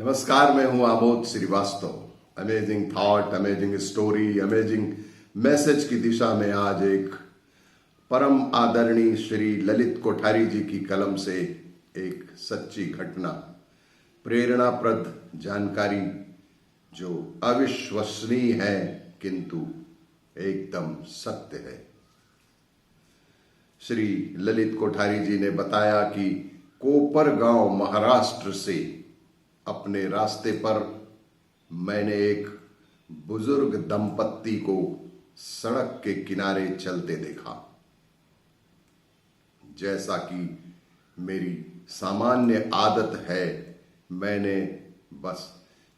नमस्कार, मैं हूं Amod Srivastava. Amazing thought, amazing story, amazing message की दिशा में आज एक परम आदरणीय श्री ललित कोठारी जी की कलम से एक सच्ची घटना, प्रेरणाप्रद जानकारी जो अविश्वसनीय है किंतु एकदम सत्य है। श्री ललित कोठारी जी ने बताया कि कोपरगांव महाराष्ट्र से अपने रास्ते पर मैंने एक बुजुर्ग दंपत्ति को सड़क के किनारे चलते देखा। जैसा कि मेरी सामान्य आदत है, मैंने बस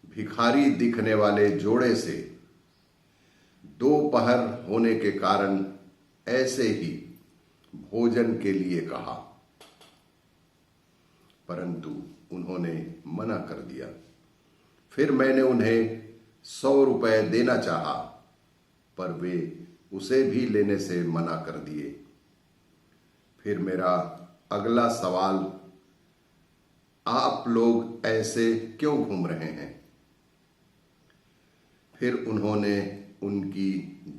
भिखारी दिखने वाले जोड़े से दोपहर होने के कारण ऐसे ही भोजन के लिए कहा, परंतु उन्होंने मना कर दिया। फिर मैंने उन्हें 100 रुपए देना चाहा, पर वे उसे भी लेने से मना कर दिए। फिर मेरा अगला सवाल, आप लोग ऐसे क्यों घूम रहे हैं? फिर उन्होंने उनकी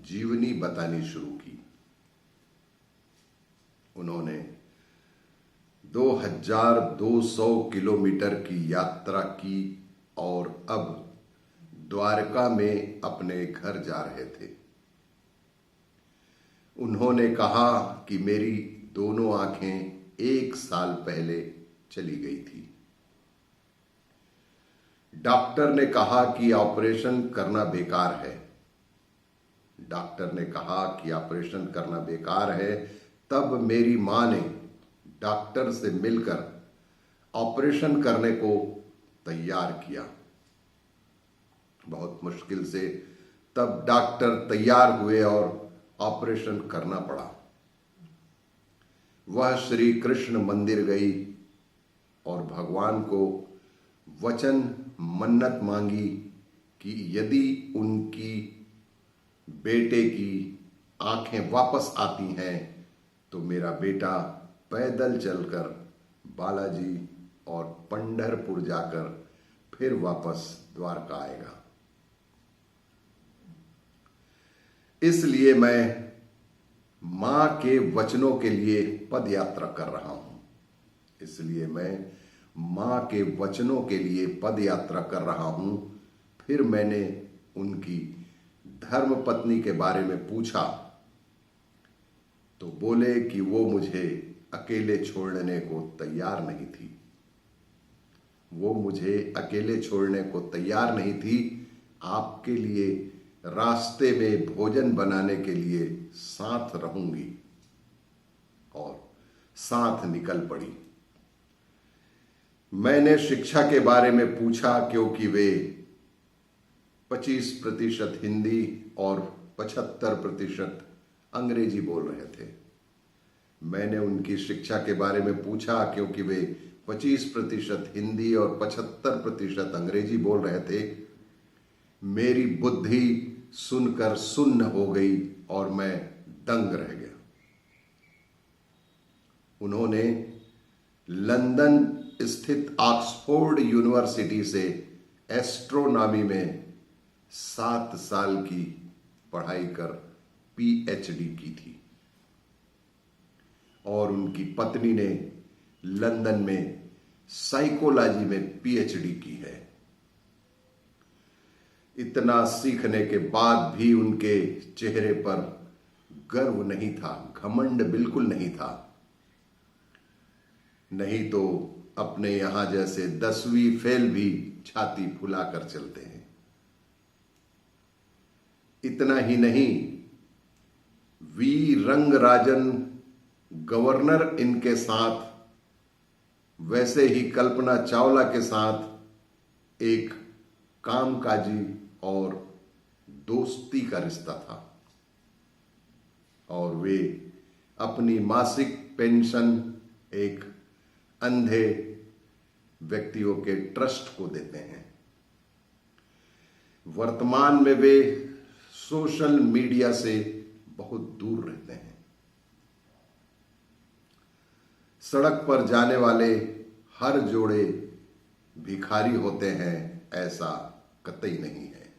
जीवनी बतानी शुरू की। उन्होंने 2200 किलोमीटर की यात्रा की और अब द्वारका में अपने घर जा रहे थे। उन्होंने कहा कि मेरी दोनों आंखें 1 साल पहले चली गई थी। डॉक्टर ने कहा कि ऑपरेशन करना बेकार है। डॉक्टर ने कहा कि ऑपरेशन करना बेकार है। तब मेरी मां ने डॉक्टर से मिलकर ऑपरेशन करने को तैयार किया। बहुत मुश्किल से तब डॉक्टर तैयार हुए और ऑपरेशन करना पड़ा। वह श्री कृष्ण मंदिर गई और भगवान को वचन मन्नत मांगी कि यदि उनकी बेटे की आंखें वापस आती हैं तो मेरा बेटा पैदल चलकर बालाजी और पंढरपुर जाकर फिर वापस द्वारका आएगा। इसलिए मैं मां के वचनों के लिए पद यात्रा कर रहा हूं। इसलिए मैं मां के वचनों के लिए पद यात्रा कर रहा हूं। फिर मैंने उनकी धर्म पत्नी के बारे में पूछा तो बोले कि वो मुझे अकेले छोड़ने को तैयार नहीं थी। वो मुझे अकेले छोड़ने को तैयार नहीं थी। आपके लिए रास्ते में भोजन बनाने के लिए साथ रहूंगी, और साथ निकल पड़ी। मैंने शिक्षा के बारे में पूछा क्योंकि वे 25% हिंदी और 75% अंग्रेजी बोल रहे थे। मैंने उनकी शिक्षा के बारे में पूछा क्योंकि वे 25% हिंदी और 75% अंग्रेजी बोल रहे थे। मेरी बुद्धि सुनकर सुन्न हो गई और मैं दंग रह गया। उन्होंने लंदन स्थित ऑक्सफोर्ड यूनिवर्सिटी से एस्ट्रोनॉमी में 7 साल की पढ़ाई कर पीएचडी की थी, और उनकी पत्नी ने लंदन में साइकोलॉजी में पीएचडी की है। इतना सीखने के बाद भी उनके चेहरे पर गर्व नहीं था, घमंड बिल्कुल नहीं था। नहीं तो अपने यहां जैसे 10वीं फेल भी छाती फुलाकर चलते हैं। इतना ही नहीं, वी रंगराजन गवर्नर इनके साथ, वैसे ही कल्पना चावला के साथ एक कामकाजी और दोस्ती का रिश्ता था, और वे अपनी मासिक पेंशन एक अंधे व्यक्तियों के ट्रस्ट को देते हैं। वर्तमान में वे सोशल मीडिया से बहुत दूर रहते हैं। सड़क पर जाने वाले हर जोड़े भिखारी होते हैं ऐसा कतई नहीं है।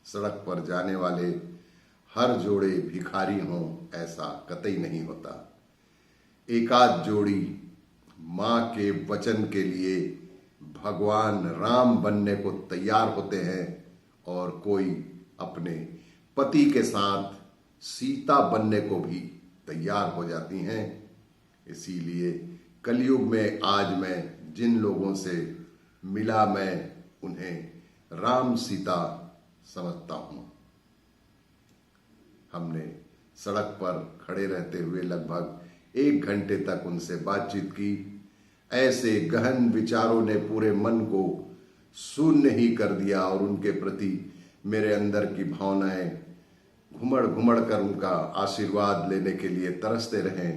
सड़क पर जाने वाले हर जोड़े भिखारी हों ऐसा कतई नहीं होता। एकाध जोड़ी माँ के वचन के लिए भगवान राम बनने को तैयार होते हैं और कोई अपने पति के साथ सीता बनने को भी तैयार हो जाती हैं। इसीलिए कलयुग में आज मैं जिन लोगों से मिला, मैं उन्हें राम सीता समझता हूं। हमने सड़क पर खड़े रहते हुए लगभग 1 घंटे तक उनसे बातचीत की। ऐसे गहन विचारों ने पूरे मन को शून्य ही कर दिया और उनके प्रति मेरे अंदर की भावनाएं घुमड़ घुमड़ कर उनका आशीर्वाद लेने के लिए तरसते रहे।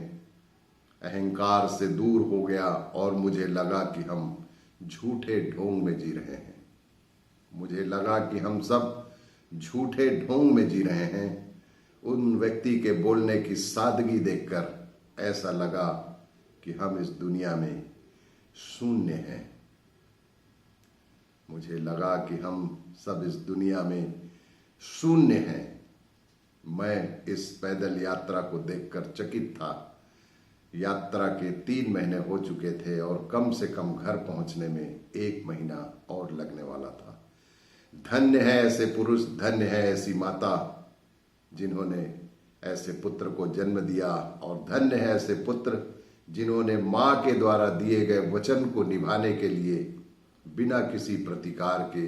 अहंकार से दूर हो गया और मुझे लगा कि हम झूठे ढोंग में जी रहे हैं। मुझे लगा कि हम सब झूठे ढोंग में जी रहे हैं। उन व्यक्ति के बोलने की सादगी देखकर ऐसा लगा कि हम इस दुनिया में शून्य हैं। मुझे लगा कि हम सब इस दुनिया में शून्य हैं। मैं इस पैदल यात्रा को देखकर चकित था। यात्रा के 3 महीने हो चुके थे और कम से कम घर पहुंचने में 1 महीना और लगने वाला था। धन्य है ऐसे पुरुष, धन्य है ऐसी माता जिन्होंने ऐसे पुत्र को जन्म दिया, और धन्य है ऐसे पुत्र जिन्होंने मां के द्वारा दिए गए वचन को निभाने के लिए बिना किसी प्रतिकार के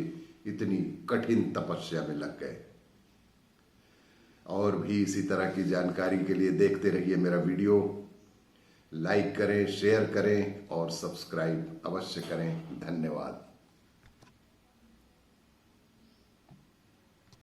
इतनी कठिन तपस्या में लग गए। और भी इसी तरह की जानकारी के लिए देखते रहिए मेरा वीडियो। लाइक करें, शेयर करें और सब्सक्राइब अवश्य करें। धन्यवाद।